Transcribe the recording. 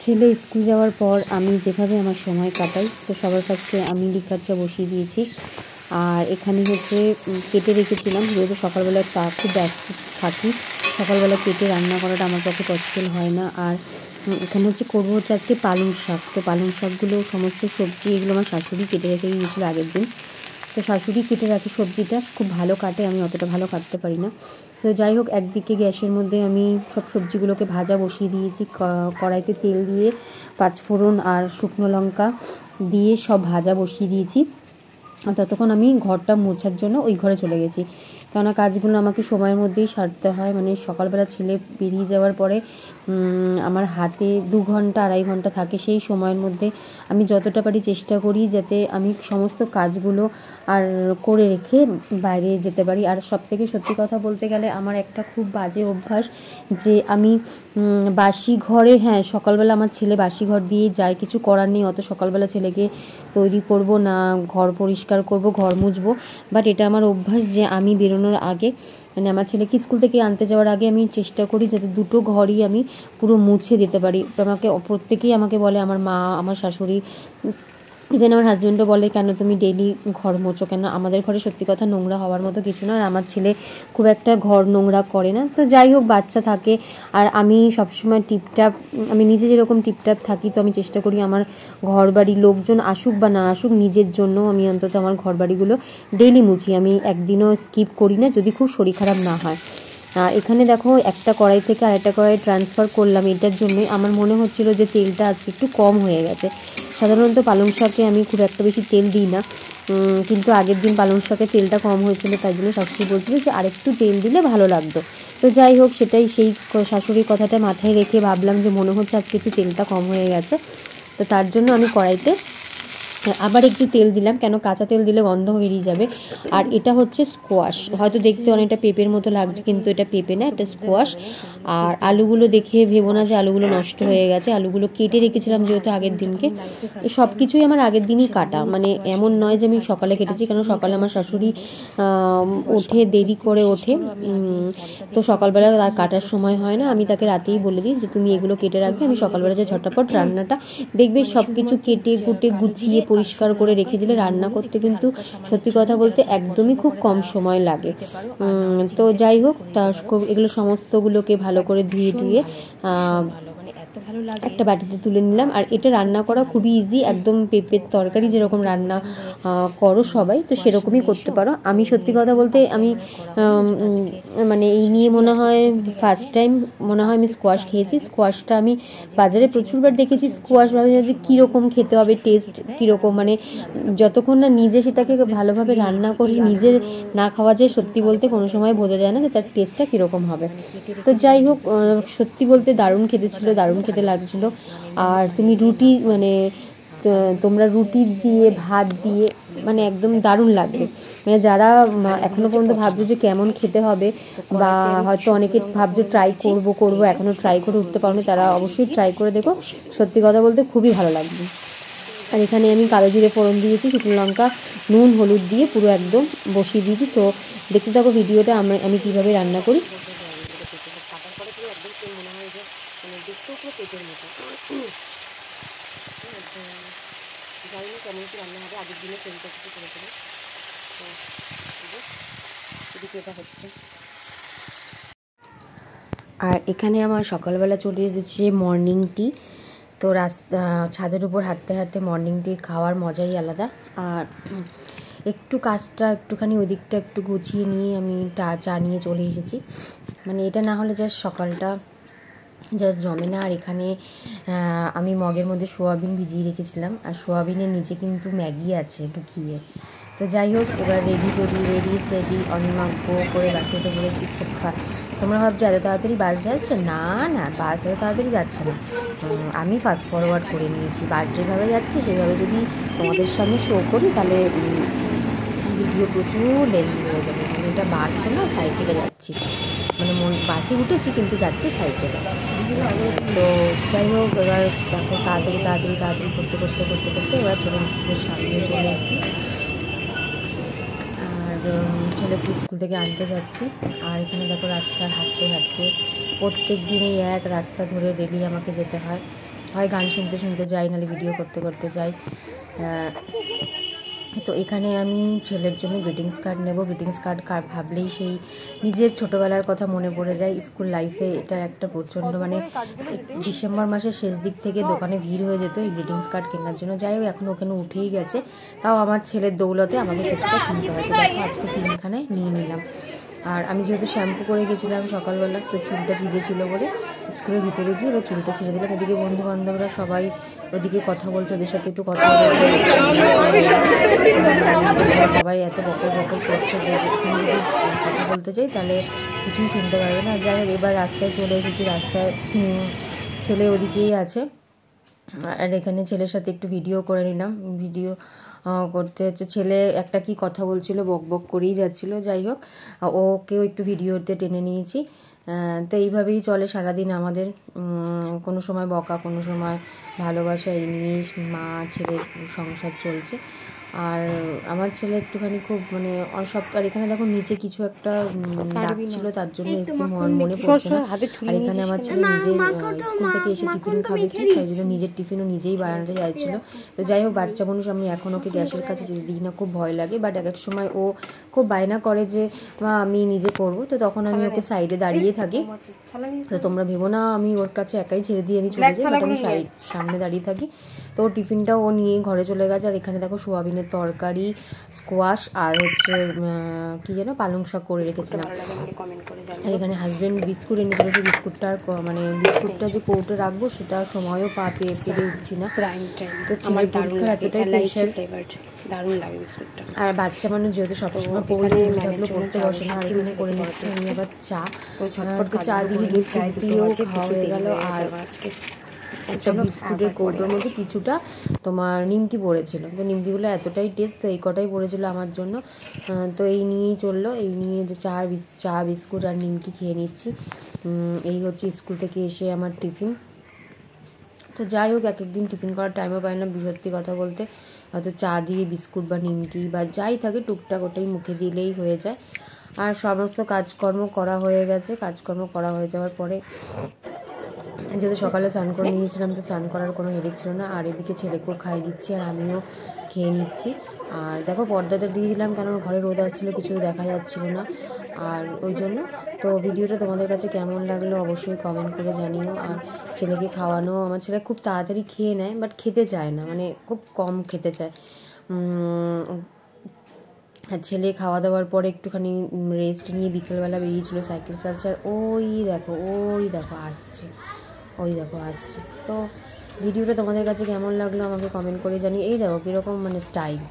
ছেলে স্কুল যাওয়ার পর আমি যেভাবে আমার সময় কাটাই, তো সবার ফার্স্টে আমি লিকার চা বসিয়ে দিয়েছি। আর এখানে হচ্ছে কেটে রেখেছিলাম, যেহেতু সকালবেলা খুব ব্যস্ত থাকি, সকালবেলা কেটে রান্না করাটা আমার পক্ষে পসিবল হয় না। আর এখানে হচ্ছে করবো হচ্ছে আজকে পালং শাক। তো পালং শাকগুলো সমস্ত সবজি এগুলো আমার শাশুড়ি কেটে রেখে গিয়েছিলো আগের দিন। তো শাশুড়ি কেটে রাখি, সবজিটা খুব ভালো কাটে, আমি অতটা ভালো কাটতে পারি না। তো যাই হোক, একদিকে গ্যাসের মধ্যে আমি সব সবজিগুলোকে ভাজা বসিয়ে দিয়েছি, কড়াইতে তেল দিয়ে পাঁচফোড়ন আর শুকনো লঙ্কা দিয়ে সব ভাজা বসিয়ে দিয়েছি। আর ততক্ষণ আমি ঘরটা মোছার জন্য ওই ঘরে চলে গেছি, কেননা কাজগুলো আমাকে সময়ের মধ্যেই সারতে হয়। মানে সকালবেলা ছেলে বেরিয়ে যাওয়ার পরে আমার হাতে 2 ঘন্টা 2.5 ঘন্টা থাকে, সেই সময়ের মধ্যে আমি যতটা পারি চেষ্টা করি যাতে আমি সমস্ত কাজগুলো আর করে রেখে বাইরে যেতে পারি। আর সবথেকে সত্যি কথা বলতে গেলে আমার একটা খুব বাজে অভ্যাস যে আমি বাসি ঘরে, হ্যাঁ সকালবেলা আমার ছেলে বাসি ঘর দিয়ে যায়, কিছু করার নেই, অত সকালবেলা ছেলেকে তৈরি করব না, ঘর পরিষ্কার করব, ঘর মুছবো। বাট এটা আমার অভ্যাস যে আমি বেরোনোর আগে, মানে আমার ছেলেকে স্কুল থেকে আনতে যাওয়ার আগে আমি চেষ্টা করি যাতে 2টো ঘরই আমি পুরো মুছে দিতে পারি। প্রত্যেকেই আমাকে বলে, আমার মা, আমার শাশুড়ি, ইভেন আমার হাজব্যান্ডও বলে, কেন তুমি ডেইলি ঘর মোছো কেন? আমাদের ঘরে সত্যি কথা নোংরা হওয়ার মতো কিছু না, আর আমার ছেলে খুব একটা ঘর নোংরা করে না। তো যাই হোক, বাচ্চা থাকে, আর আমি সবসময় টিপটাপ, আমি নিজে যেরকম টিপটাপ থাকি, তো আমি চেষ্টা করি আমার ঘর বাড়ি লোকজন আসুক বা না আসুক, নিজের জন্য আমি অন্তত আমার ঘর বাড়িগুলো ডেইলি মুছি, আমি একদিনও স্কিপ করি না, যদি খুব শরীর খারাপ না হয়। এখানে দেখো, একটা কড়াই থেকে আরেকটা কড়াই ট্রান্সফার করলাম, এটার জন্যই আমার মনে হচ্ছিল যে তেলটা আজকে একটু কম হয়ে গেছে। সাধারণত পালং শাকে আমি খুব একটা বেশি তেল দিই না, কিন্তু আগের দিন পালং শাকে তেলটা কম হয়েছিল, তাই জন্য শাশুড়ি বলছিল যে আরেকটু তেল দিলে ভালো লাগতো। তো যাই হোক, সেই শাশুড়ির কথাটা মাথায় রেখে ভাবলাম যে মনে হচ্ছে আজকে একটু তেলটা কম হয়ে গেছে। তো তার জন্য আমি কড়াইতে আবার একটু তেল দিলাম, কেন কাঁচা তেল দিলে গন্ধ বেরিয়ে যাবে। আর এটা হচ্ছে স্কোয়াশ, হয়তো দেখতে অনেকটা পেঁপের মতো লাগছে, কিন্তু এটা পেঁপে না, এটা স্কোয়াশ। আর আলুগুলো দেখে ভেবো না যে আলুগুলো নষ্ট হয়ে গেছে, আলুগুলো কেটে রেখেছিলাম যেহেতু আগের দিনকে। সব কিছুই আমার আগের দিনই কাটা, মানে এমন নয় যে আমি সকালে কেটেছি, কারণ সকালে আমার শাশুড়ি ওঠে, দেরি করে ওঠে, তো সকালবেলা তার কাটার সময় হয় না, আমি তাকে রাতেই বলে দিই যে তুমি এগুলো কেটে রাখবে, আমি সকালবেলা যে ঝটপট রান্নাটা দেখবে, সব কিছু কেটে কুটে গুছিয়ে পরিষ্কার করে রেখে দিলে রান্না করতে কিন্তু সত্যি কথা বলতে একদমই খুব কম সময় লাগে। তো যাই হোক, এগুলো সমস্তগুলোকে ভালো করে ধুয়ে একটা বাটিতে তুলে নিলাম। আর এটা রান্না করা খুবই ইজি, একদম পেঁপের তরকারি যেরকম রান্না করো সবাই, তো সেরকমই করতে পারো। আমি সত্যি কথা বলতে আমি মানে এই নিয়ে মনে হয় ফার্স্ট টাইম মনে হয় আমি স্কোয়াশ খেয়েছি। স্কোয়াশটা আমি বাজারে প্রচুরবার দেখেছি, স্কোয়াশ ভাবে যে কীরকম খেতে হবে, টেস্ট কীরকম, মানে যতক্ষণ না নিজে সেটাকে ভালোভাবে রান্না করি, নিজের না খাওয়া যায় সত্যি বলতে কোনো সময় বোঝা যায় না যে তার টেস্টটা কীরকম হবে। তো যাই হোক, সত্যি বলতে দারুণ খেতে ছিল, দারুণ খেতে লাগছিল। আর তুমি রুটি, মানে তোমরা রুটি দিয়ে ভাত দিয়ে মানে একদম দারুণ লাগবে। মানে যারা এখনও পর্যন্ত ভাবছো যে কেমন খেতে হবে, বা হয়তো অনেকে ভাবছো ট্রাই করবো এখনও ট্রাই করে উঠতে পারো না, তারা অবশ্যই ট্রাই করে দেখো, সত্যি কথা বলতে খুবই ভালো লাগবে। আর এখানে আমি কালো জিরে ফোড়ন দিয়েছি, শুকনো লঙ্কা, নুন, হলুদ দিয়ে পুরো একদম বসিয়ে দিয়েছি। তো দেখতে থাকো ভিডিওটা আমি কীভাবে রান্না করি। জানি না কেমন কি রান্না হবে, আগের দিনে তেলটা কিছু করেছিল, তো এটা হচ্ছে। আর এখানে আমার সকালবেলা চলে এসেছে মর্নিং টি। তো ছাদের উপর হাঁটতে হাঁটতে মর্নিং টি খাওয়ার মজাই আলাদা। আর একটু কাজটা একটুখানি ওই দিকটা একটু গুছিয়ে নিয়ে আমি চা নিয়ে চলে এসেছি, মানে এটা না হলে জাস্ট সকালটা জাস্ট জমে না। আর এখানে আমি মগের মধ্যে সোয়াবিন ভিজিয়ে রেখেছিলাম, আর সোয়াবিনের নিচে কিন্তু ম্যাগি আছে ঢুকিয়ে। তো যাই হোক, এবার রেডি সেডি অনিমাগ্য করে বাসে উঠে পড়েছি। তোমরা ভাবছো এত তাড়াতাড়ি বাস যাচ্ছে? না না, বাস এত তাড়াতাড়ি যাচ্ছে না, আমি ফাস্ট ফরওয়ার্ড করে নিয়েছি। বাস যেভাবে যাচ্ছে সেভাবে যদি তোমাদের সামনে শো করি তাহলে ভিডিও প্রচুর লেন্থি হয়ে যাবে। মানে এটা বাস তো না, সাইকেলে যাচ্ছি, মানে বাসে উঠেছি কিন্তু যাচ্ছি সাইকেলে। তো যাই হোক, এবার দেখো তাড়াতাড়ি করতে এবার ছেলে স্কুলের সামনে চলে এসেছি। আর ছেলেকে স্কুল থেকে আনতে যাচ্ছি। আর এখানে দেখো রাস্তায় হাঁটতে প্রত্যেক দিন এই এক রাস্তা ধরে ডেলি আমাকে যেতে হয়। হয় গান শুনতে শুনতে যাই, নাহলে ভিডিও করতে করতে যাই। তো এখানে আমি ছেলের জন্য গ্রিটিংস কার্ড নেব। গ্রিটিংস কার্ড ভাবলেই সেই নিজের ছোটোবেলার কথা মনে পড়ে যায়। স্কুল লাইফে এটার একটা প্রচণ্ড মানে ডিসেম্বর মাসের শেষ দিক থেকে দোকানে ভিড় হয়ে যেত এই গ্রিটিংস কার্ড কেনার জন্য। যাই হোক এখন ওখানে উঠেই গেছে, তাও আমার ছেলের দৌলতে আমাকে কিছুটা কিনতে হয়। তো দেখো আজকে 3খানায় নিয়ে নিলাম। আর আমি যেহেতু শ্যাম্পু করে গেছিলাম সকালবেলা, তো চুলটা ভিজেছিল বলে স্কুলের ভিতরে গিয়ে এবার চুলটা ছেড়ে দিলাম। এদিকে বন্ধু বান্ধবরা সবাই ওদিকে কথা বলছে, ওদের সাথে একটু কথা বলছে, সবাই এত বকর বকর করছে যে যদি কথা বলতে চাই তাহলে কিছুই শুনতে পারবে না। যাই হোক এবার রাস্তায় চলে এসেছি। রাস্তায় ছেলে ওদিকেই আছে, আর এখানে ছেলের সাথে একটু ভিডিও করে নিলাম। ভিডিও করতে হচ্ছে, ছেলে একটা কি কথা বলছিল, বক বক করেই যাচ্ছিল। যাই হোক ওকেও একটু ভিডিওতে টেনে নিয়েছি। তো এইভাবেই চলে সারাদিন আমাদের, কোনো সময় বকা, কোনো সময় ভালোবাসা, এই নিয়েই মা ছেলের সংসার চলছে। আর আমার ছেলে একটুখানি খুব মানে সব, আর এখানে দেখো নিচে কিছু একটা ডাকছিল, তার জন্য এসে মনে পড়ছে না। আর এখানে আমার ছেলে নিজের স্কুল থেকে এসে টিফিন খাবে কি, তাই জন্য নিজের টিফিনও নিজেই বানাতে চাইছিল। তো যাই হোক বাচ্চা মানুষ, আমি এখন ওকে গ্যাসের কাছে যেতে দিই না, খুব ভয় লাগে। বাট এক এক সময় ও খুব বায়না করে যে মা আমি নিজে করব, তো তখন আমি ওকে সাইডে দাঁড়িয়ে থাকি। তো তোমরা ভেবো না আমি ওর কাছে একাই ছেড়ে দিয়ে আমি চলে যাই, বাট আমি সামনে দাঁড়িয়ে থাকি। তো ওর টিফিনটাও ও নিয়ে ঘরে চলে গেছে। আর এখানে দেখো সোয়াবিনের তরকারি, স্কোয়াশ আর হচ্ছে কি যেন পালং শাক করে রেখেছিলাম। আর এখানে হাজব্যান্ড বিস্কুট এনেছিল, সেই বিস্কুটটা মানে বিস্কুটটা যে কৌটো রাখবো সেটা সময়ও পেরে উঠছি না। তো ছেলের পরীক্ষার এতটাই প্রেশার, দারুণ লাগে বিস্কুটটা। আর বাচ্চা মানুষ যেহেতু সবসময় পড়তে থাকলেও পড়তে বসে না। আর এখানে করে নিচ্ছি আমি আবার চা, তো চা দিয়ে বিস্কুট দিয়েও খাওয়া হয়ে গেল। আর একটা বিস্কুটের কৌটোর মধ্যে কিছুটা তোমার নিমকি পড়েছিল, তো নিমকিগুলো এতটাই টেস্ট, তো এই কটাই পড়েছিল আমার জন্য। তো এই নিয়েই চললো, এই নিয়ে যে চা বিস্কুট আর নিমকি খেয়ে নিচ্ছি। এই হচ্ছে স্কুল থেকে এসে আমার টিফিন। তো যাই হোক এক একদিন টিফিন করার টাইমও পাই না, সত্যি কথা বলতে। হয়তো চা দিয়ে বিস্কুট বা নিমকি বা যাই থাকে টুকটাক ওটাই মুখে দিলেই হয়ে যায়। আর সমস্ত কাজকর্ম করা হয়ে গেছে। কাজকর্ম করা হয়ে যাওয়ার পরে যেহেতু সকালে স্নান করে নিয়েছিলাম, তো স্নান করার কোনো হেডেক ছিল না। আর এদিকে ছেলেকেও খাইয়ে দিচ্ছি আর আমিও খেয়ে নিচ্ছি। আর দেখো পর্দাটা দিয়ে দিলাম, কেন ঘরে রোদ আসছিলো, কিছু দেখা যাচ্ছিলো না, আর ওই জন্য। তো ভিডিওটা তোমাদের কাছে কেমন লাগলো অবশ্যই কমেন্ট করে জানিও। আর ছেলেকে খাওয়ানো, আমার ছেলে খুব তাড়াতাড়ি খেয়ে নেয়, বাট খেতে চায় না, মানে খুব কম খেতে চায়। আর ছেলে খাওয়া দাওয়ার পরে একটুখানি রেস্ট নিয়ে বিকেলবেলা বেরিয়েছিল, সাইকেল চালছে। আর ওই দেখো আসছে। তো ভিডিওটা তোমাদের কাছে কেমন লাগলো আমাকে কমেন্ট করে জানিয়ে। এই দেখো কীরকম মানে স্টাইল।